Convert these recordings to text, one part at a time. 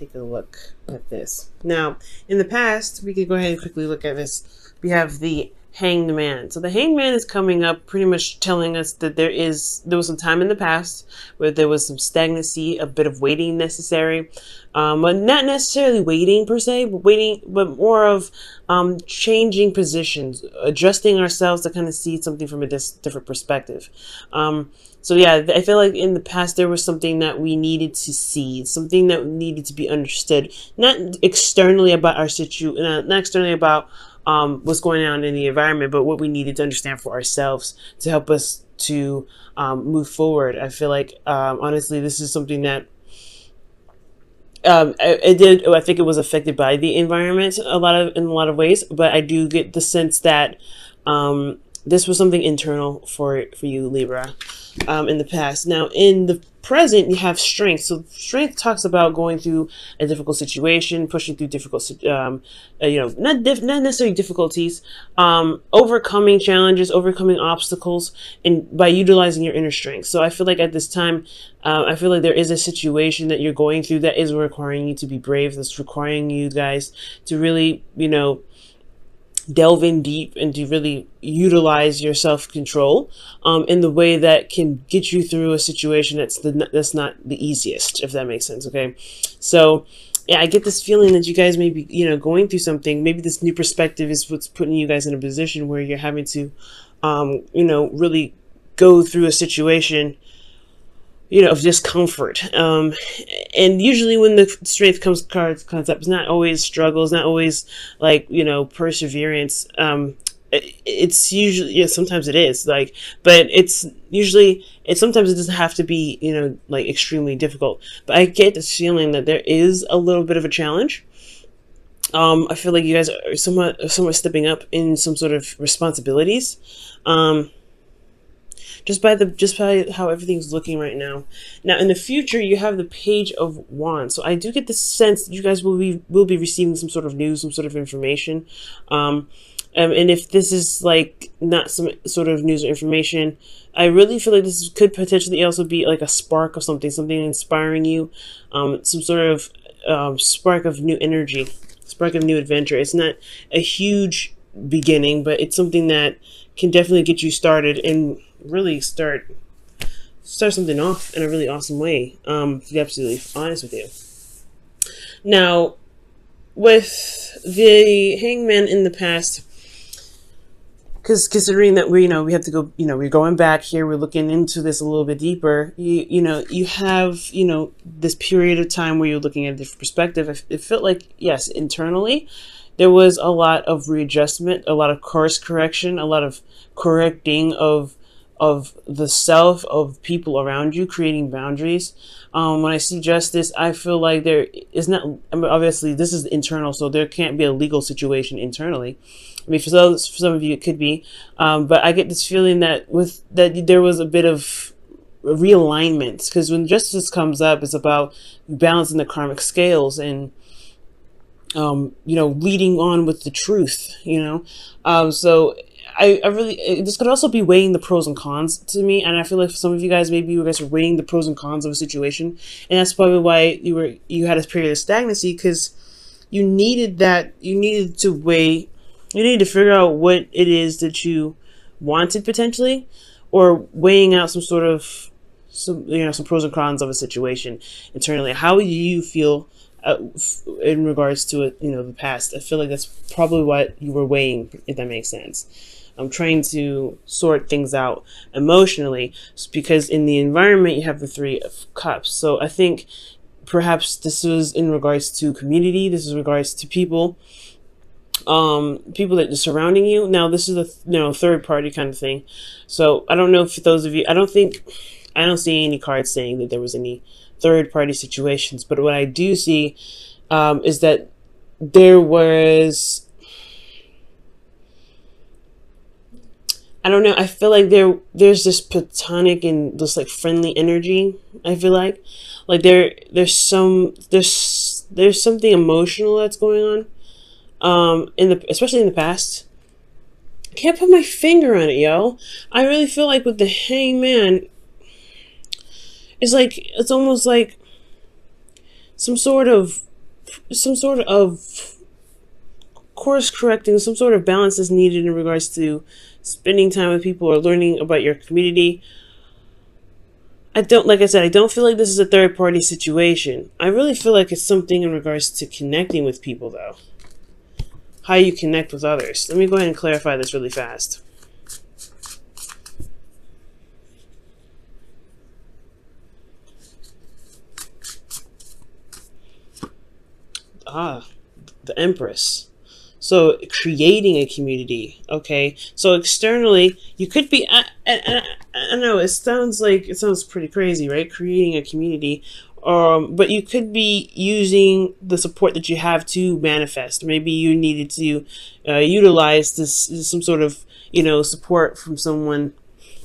take a look at this. Now, in the past, we could go ahead and quickly look at this. We have the Hanged Man. So the Hanged Man is coming up, pretty much telling us that there was some time in the past where there was some stagnancy, a bit of waiting necessary, but not necessarily waiting per se, but more of changing positions, adjusting ourselves to kind of see something from a different perspective. So yeah, I feel like in the past there was something that we needed to see, something that needed to be understood, not externally about our situation, not externally about what's going on in the environment, but what we needed to understand for ourselves to help us to move forward. I feel like honestly, this is something that I think it was affected by the environment in a lot of ways, but I do get the sense that this was something internal for you, Libra, in the past. Now, in the present, you have strength. So strength talks about going through a difficult situation, pushing through difficult, not necessarily difficulties, overcoming challenges, overcoming obstacles, and by utilizing your inner strength. So I feel like at this time, I feel like there is a situation that you're going through that is requiring you to be brave. That's requiring you guys to really, delve in deep and to really utilize your self-control in the way that can get you through a situation that's not the easiest, if that makes sense. Okay, so yeah, I get this feeling that you guys may be going through something. Maybe this new perspective is what's putting you guys in a position where you're having to really go through a situation of discomfort. And usually when the strength comes up, it's not always struggles, not always like, perseverance. It's usually, sometimes it is but sometimes it doesn't have to be, extremely difficult. But I get this feeling that there is a little bit of a challenge. I feel like you guys are somewhat stepping up in some sort of responsibilities. Just by how everything's looking right now. Now, in the future, you have the Page of Wands. So I do get the sense that you guys will be receiving some sort of news, some sort of information. And if this is like not some sort of news or information, I really feel like this could potentially also be like a spark of something inspiring you, some sort of spark of new energy, spark of new adventure. It's not a huge beginning, but it's something that can definitely get you started and really start something off in a really awesome way, to be absolutely honest with you. Now, with the Hangman in the past, because considering that we have to go, we're going back here, we're looking into this a little bit deeper, you have, this period of time where you're looking at a different perspective. It felt like, yes, internally, there was a lot of readjustment, a lot of course correction, a lot of correcting of the self, of people around you, creating boundaries. When I see justice, I feel like there is not, obviously this is internal, so there can't be a legal situation internally. I mean, for some of you it could be, but I get this feeling that there was a bit of realignment, because when justice comes up, it's about balancing the karmic scales and leading on with the truth, so I really, this could also be weighing the pros and cons to me. And I feel like for some of you guys, maybe you guys are weighing the pros and cons of a situation. And that's probably why you had a period of stagnancy, because you needed to figure out what it is that you wanted potentially, or weighing out some pros and cons of a situation internally. How do you feel in regards to it, the past? I feel like that's probably what you were weighing, if that makes sense. I'm trying to sort things out emotionally, because in the environment you have the Three of Cups. So I think perhaps this was in regards to community. This is in regards to people that are surrounding you. Now this is a third party kind of thing. So I don't know if those of you, I don't see any cards saying that there was any third party situations, but what I do see is that there was, I don't know, I feel like there's this platonic and this like friendly energy. I feel like there's something emotional that's going on, especially in the past. I can't put my finger on it, yo. I really feel like with the Hangman, it's almost like some sort of some sort of course correcting, some sort of balance is needed in regards to spending time with people or learning about your community. Like I said, I don't feel like this is a third party situation. I really feel like it's something in regards to connecting with people, though. How you connect with others. Let me go ahead and clarify this really fast. The Empress. So creating a community, okay? So externally, you could be, I know it sounds pretty crazy, right? Creating a community, but you could be using the support that you have to manifest. Maybe you needed to utilize some sort of, support from someone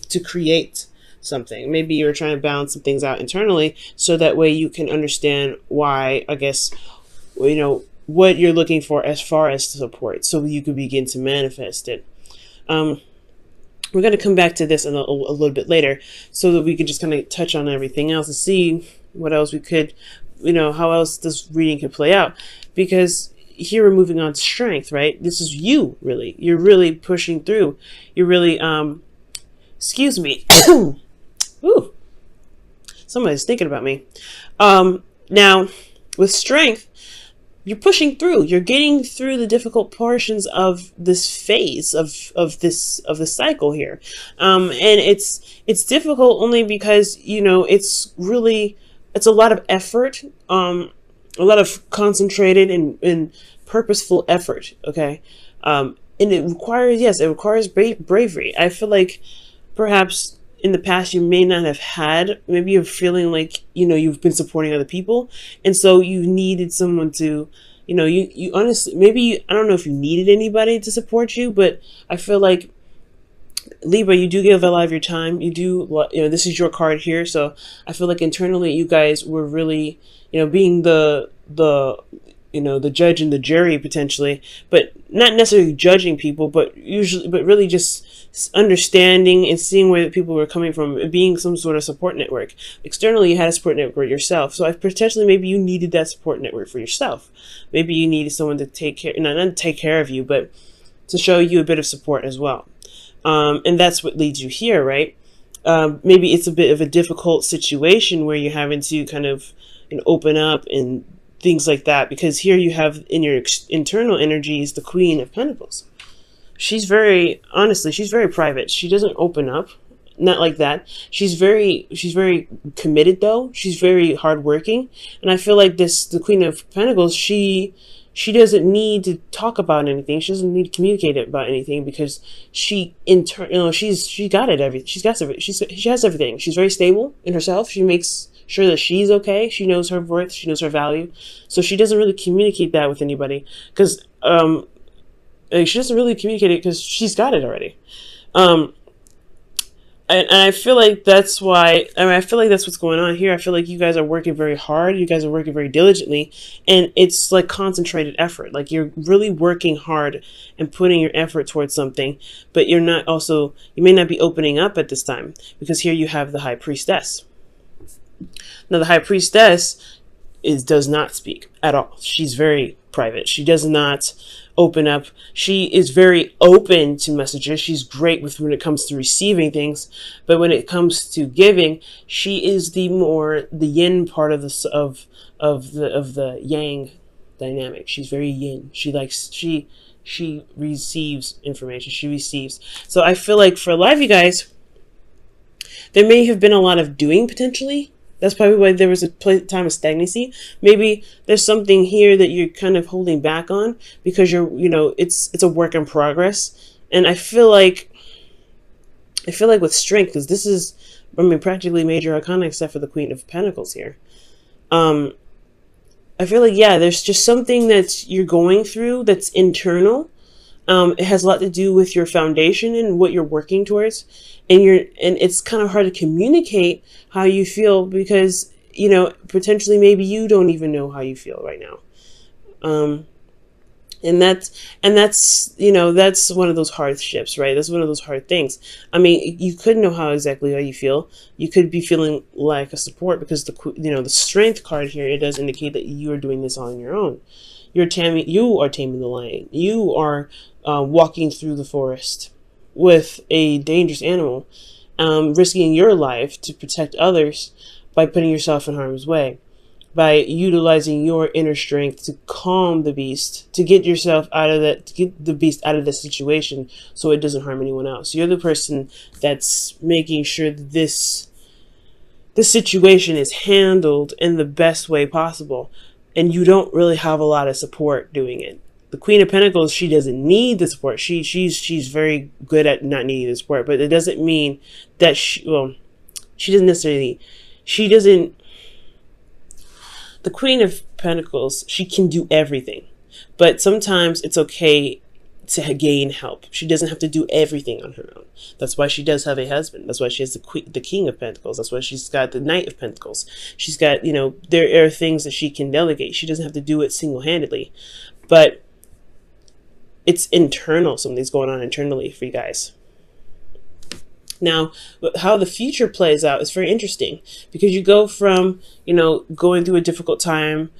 to create something. Maybe you're trying to balance some things out internally, so that way you can understand why, I guess, what you're looking for as far as support, so you can begin to manifest it. We're going to come back to this a little bit later, so that we can just kind of touch on everything else and see what else we could, how else this reading could play out. Because here we're moving on to strength, right? This is you, really. You're really pushing through. You're really, excuse me. Ooh, somebody's thinking about me. Now, with strength, you're pushing through. You're getting through the difficult portions of this phase of this cycle here, and it's difficult only because it's a lot of effort, a lot of concentrated and purposeful effort. Okay, and it requires bravery. I feel like perhaps in the past you may not have had, maybe you're feeling like you've been supporting other people, and so you needed someone to you honestly, maybe I don't know if you needed anybody to support you, but I feel like Libra, you do give a lot of your time. You do, this is your card here, so I feel like internally you guys were really being the judge and the jury potentially, but not necessarily judging people, but really just understanding and seeing where people were coming from, being some sort of support network. Externally, you had a support network yourself, so potentially maybe you needed that support network for yourself. Maybe you needed someone to take care, not to take care of you, but to show you a bit of support as well. And that's what leads you here, right? Maybe it's a bit of a difficult situation where you're having to kind of open up and things like that, because here you have in your internal energies the Queen of Pentacles. She's very private. She doesn't open up, not like that. She's very committed though. She's very hardworking, and I feel like the Queen of Pentacles, she doesn't need to talk about anything. She doesn't need to communicate about anything, because she got it. She has everything. She's very stable in herself. She makes sure that she's okay. She knows her worth. She knows her value. So she doesn't really communicate that with anybody, because she doesn't really communicate it because she's got it already. And I feel like that's why. I feel like that's what's going on here. I feel like you guys are working very hard. You guys are working very diligently, and it's like concentrated effort. Like you're really working hard and putting your effort towards something, but you may not be opening up at this time, because here you have the High Priestess. Now, the High Priestess does not speak at all. She's very private. She does not open up. She is very open to messages. She's great when it comes to receiving things, but when it comes to giving, she is the yin part of the yang dynamic. She's very yin. She receives information. She receives. So I feel like for a lot of you guys, there may have been a lot of doing potentially. That's probably why there was a time of stagnancy. Maybe there's something here that you're kind of holding back on, because it's a work in progress. And I feel like with strength, because this is, practically major arcana except for the Queen of Pentacles here. I feel like, there's just something that you're going through that's internal. It has a lot to do with your foundation and what you're working towards. And it's kind of hard to communicate how you feel, because, potentially maybe you don't even know how you feel right now. And that's you know, that's one of those hardships, right? That's one of those hard things. I mean, you could know how exactly how you feel. You could be feeling like a support, because the strength card here, it does indicate that you are doing this on your own. You are taming the lion. You are walking through the forest with a dangerous animal, risking your life to protect others by putting yourself in harm's way, by utilizing your inner strength to calm the beast, to get yourself out of that, to get the beast out of the situation so it doesn't harm anyone else. You're the person that's making sure that this situation is handled in the best way possible, and you don't really have a lot of support doing it. The Queen of Pentacles, she doesn't need the support. She's very good at not needing the support, but it doesn't mean that she doesn't necessarily, she doesn't, the Queen of Pentacles, she can do everything, but sometimes it's okay to gain help. She doesn't have to do everything on her own. That's why she does have a husband. That's why she has the King of Pentacles. That's why she's got the Knight of Pentacles. She's got, there are things that she can delegate. She doesn't have to do it single-handedly, but it's internal. Something's going on internally for you guys. Now, how the future plays out is very interesting, because you go from, going through a difficult time,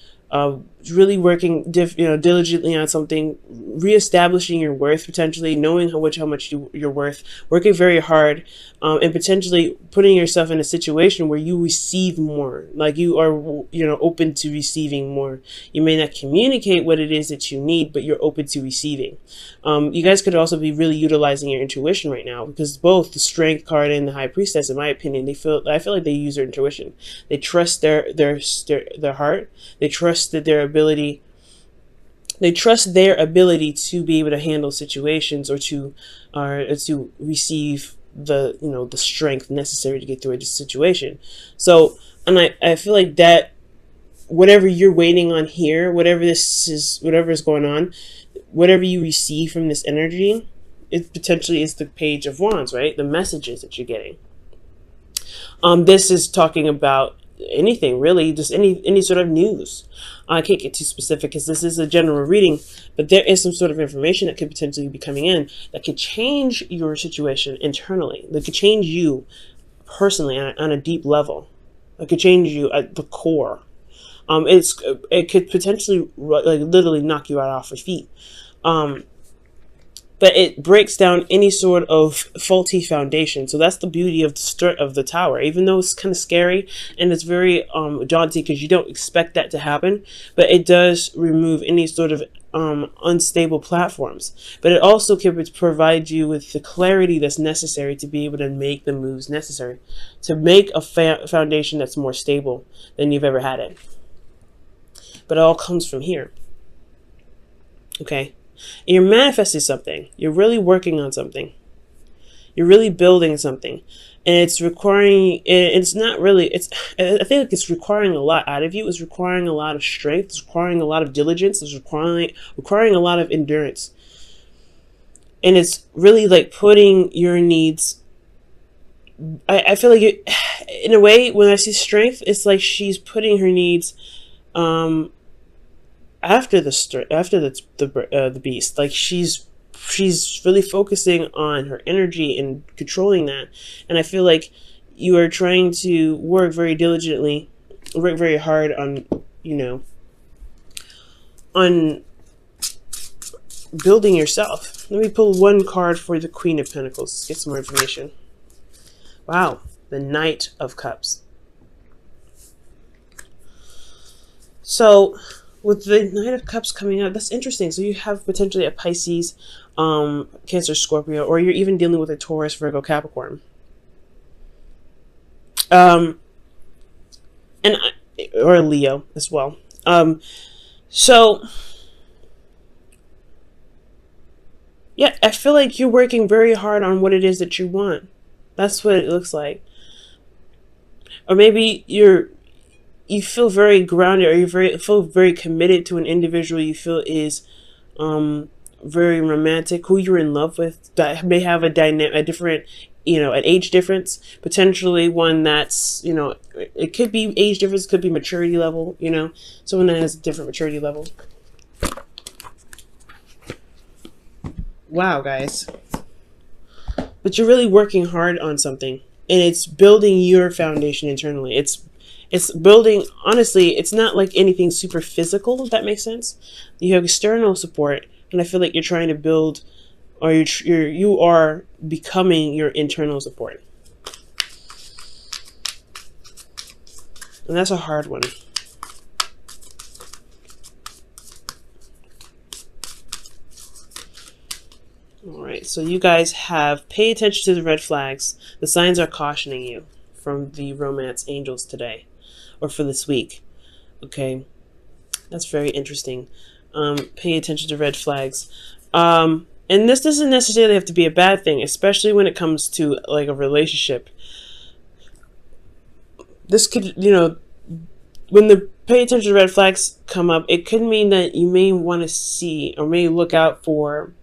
really working diligently on something, reestablishing your worth, potentially knowing how much you're worth, working very hard, and potentially putting yourself in a situation where you receive more, like you are open to receiving more. You may not communicate what it is that you need, but you're open to receiving. You guys could also be really utilizing your intuition right now, because both the Strength card and the High Priestess, in my opinion, I feel like they use their intuition. They trust their heart. They trust that their ability to be able to handle situations, or to receive the strength necessary to get through a situation. So, and I feel like that whatever you're waiting on here, whatever is going on, whatever you receive from this energy, it potentially is the Page of Wands, right? The messages that you're getting. This is talking about anything, really, just any sort of news. I can't get too specific because this is a general reading, but there is some sort of information that could potentially be coming in that could change your situation internally, that could change you personally on a deep level, that could change you at the core. It could potentially literally knock you out off your feet. But it breaks down any sort of faulty foundation. So that's the beauty of the Tower. Even though it's kind of scary and it's very daunting, because you don't expect that to happen, but it does remove any sort of unstable platforms. But it also can provide you with the clarity that's necessary to be able to make the moves necessary to make a foundation that's more stable than you've ever had it. But it all comes from here. Okay? And you're manifesting something. You're really working on something. You're really building something. And it's requiring, it's not really, I think like it's requiring a lot out of you. It's requiring a lot of strength. It's requiring a lot of diligence. It's requiring a lot of endurance. And it's really like putting your needs, I feel like in a way, when I see strength, it's like she's putting her needs, after the beast. Like she's really focusing on her energy and controlling that. And I feel like you are trying to work very diligently, work very hard on on building yourself. Let me pull one card for the Queen of Pentacles. Get some more information. Wow, the Knight of Cups. So with the Knight of Cups coming up, that's interesting. So you have potentially a Pisces, Cancer, Scorpio, or you're even dealing with a Taurus, Virgo, Capricorn. Or a Leo as well. So yeah, I feel like you're working very hard on what it is that you want. That's what it looks like. Or maybe you feel very grounded, or you feel very committed to an individual you feel is very romantic, who you're in love with, that may have a different, an age difference, potentially one that's, it could be age difference, could be maturity level, someone that has a different maturity level. Wow, guys. But you're really working hard on something, and it's building your foundation internally. It's building, honestly, it's not like anything super physical, if that makes sense. You have external support, and I feel like you're trying to build, or you are becoming your internal support. And that's a hard one. All right, so you guys have pay attention to the red flags. The signs are cautioning you from the romance angels today, or for this week. Okay, that's very interesting. Pay attention to red flags. And this doesn't necessarily have to be a bad thing, especially when it comes to like a relationship. This could, when the pay attention to red flags come up, it could mean that you may want to see or may look out for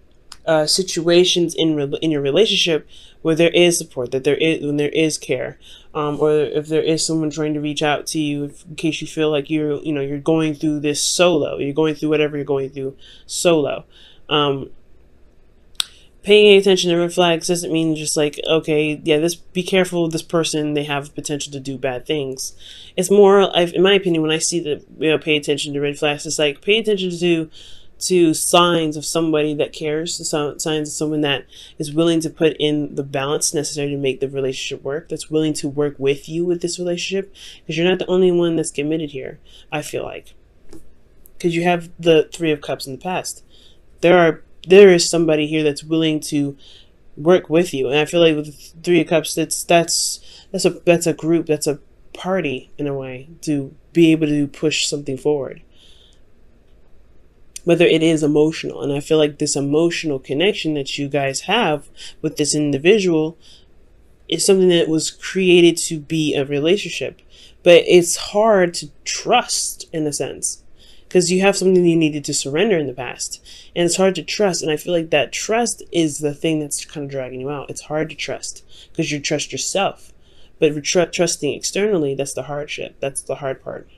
situations in your relationship where there is support, that when there is care, or if there is someone trying to reach out to you, in case you feel like you're going through this solo, you're going through whatever you're going through solo. Paying attention to red flags doesn't mean just like, okay, yeah, be careful with this person, they have potential to do bad things. It's more, in my opinion, when I see that, pay attention to red flags, it's like pay attention to signs of somebody that cares, signs of someone that is willing to put in the balance necessary to make the relationship work, that's willing to work with you with this relationship, because you're not the only one that's committed here, I feel like. Because you have the Three of Cups in the past. There is somebody here that's willing to work with you, and I feel like with the Three of Cups, that's a group, that's a party in a way to be able to push something forward. Whether it is emotional, and I feel like this emotional connection that you guys have with this individual is something that was created to be a relationship, but it's hard to trust in a sense, because you have something you needed to surrender in the past, and it's hard to trust. And I feel like that trust is the thing that's kind of dragging you out. It's hard to trust because you trust yourself, but trusting externally, that's the hardship. That's the hard part.